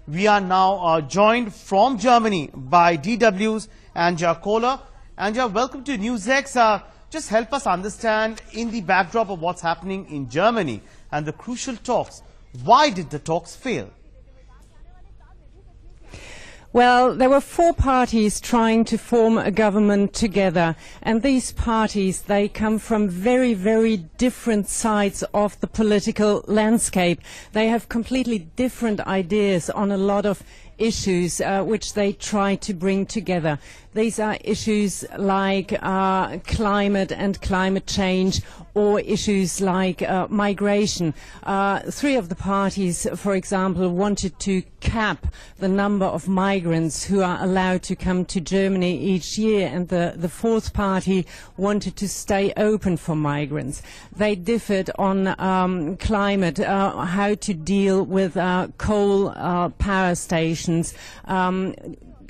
We are now joined from Germany by DW's Anja. Anja, welcome to newsX. Just help us understand, in the backdrop of what's happening in Germany and the crucial talks, why did the talks fail? Well, there were four parties trying to form a government together, and these parties, they come from very, very different sides of the political landscape. They have completely different ideas on a lot of issues which they try to bring together. These are issues like climate and climate change, or issues like migration. Three of the parties, for example, wanted to cap the number of migrants who are allowed to come to Germany each year, and the fourth party wanted to stay open for migrants. They differed on climate, how to deal with coal power stations,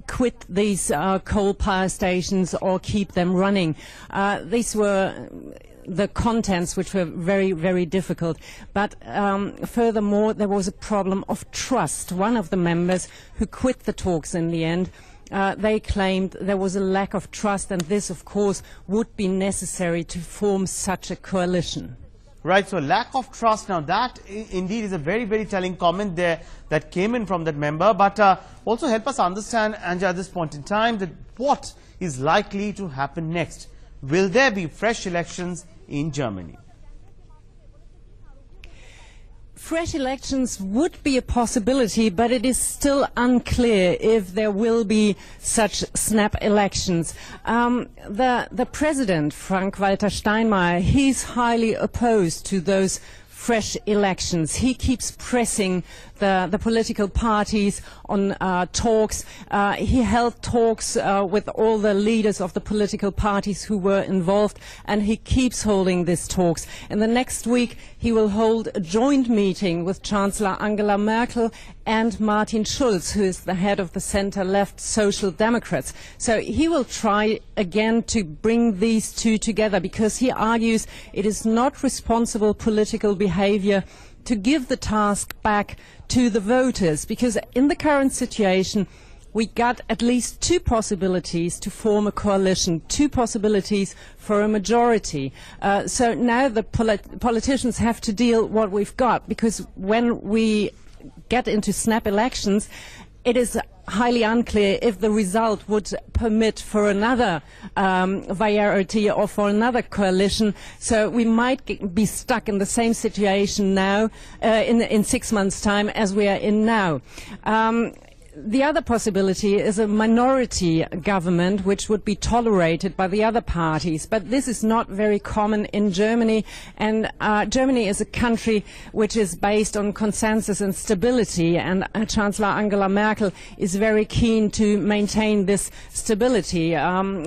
quit these coal power stations or keep them running. These were the contents which were very, very difficult. But furthermore, there was a problem of trust. One of the members who quit the talks in the end, they claimed there was a lack of trust, and this, of course, would be necessary to form such a coalition. Right, so lack of trust. Now that indeed is a very, very telling comment there that came in from that member. But also help us understand, Anja, at this point in time, that what is likely to happen next. Will there be fresh elections in Germany? Fresh elections would be a possibility, but it is still unclear if there will be such snap elections. The president, Frank-Walter Steinmeier, he's highly opposed to those fresh elections. He keeps pressing the political parties on talks. He held talks with all the leaders of the political parties who were involved, and he keeps holding these talks. In the next week, he will hold a joint meeting with Chancellor Angela Merkel and Martin Schulz, who is the head of the center-left Social Democrats. So he will try again to bring these two together, because he argues it is not responsible political behavior to give the task back to the voters, because in the current situation we got at least two possibilities to form a coalition, two possibilities for a majority. So now the politicians have to deal what we've got, because when we get into snap elections, it is highly unclear if the result would permit for another variety or for another coalition. So we might be stuck in the same situation now in 6 months' time as we are in now. The other possibility is a minority government which would be tolerated by the other parties, but this is not very common in Germany, and Germany is a country which is based on consensus and stability, and Chancellor Angela Merkel is very keen to maintain this stability.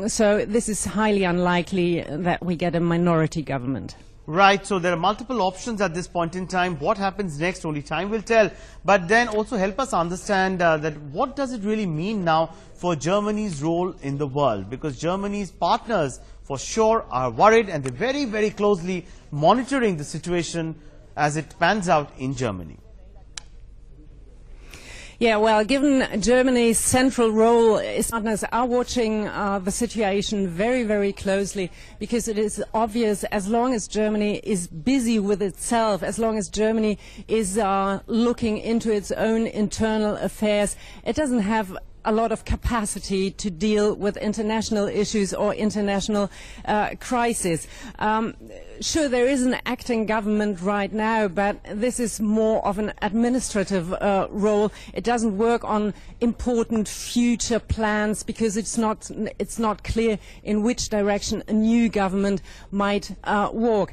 So this is highly unlikely that we get a minority government. Right, so there are multiple options at this point in time. What happens next, only time will tell. But then also help us understand that what does it really mean now for Germany's role in the world? Because Germany's partners for sure are worried, and they're very, very closely monitoring the situation as it pans out in Germany. Yeah, well, given Germany's central role, its partners are watching the situation very, very closely, because it is obvious, as long as Germany is busy with itself, as long as Germany is looking into its own internal affairs, it doesn't have a lot of capacity to deal with international issues or international crises. Sure, there is an acting government right now, but this is more of an administrative role. It doesn't work on important future plans, because it's not clear in which direction a new government might walk.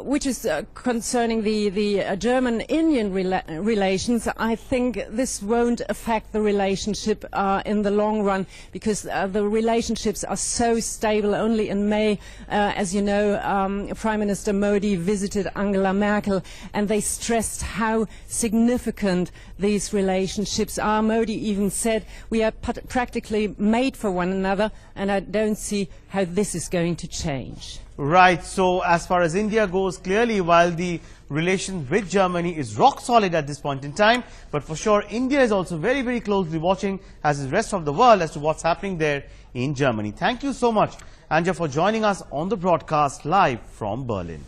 Which is concerning the German-Indian relations, I think this won't affect the relationship in the long run, because the relationships are so stable. Only in May, as you know, Prime Minister Modi visited Angela Merkel, and they stressed how significant these relationships are. Modi even said, we are practically made for one another, and I don't see how this is going to change. Right. So as far as India goes, clearly while the relation with Germany is rock solid at this point in time, but for sure India is also very, very closely watching, as is the rest of the world, as to what's happening there in Germany. Thank you so much, Anja, for joining us on the broadcast live from Berlin.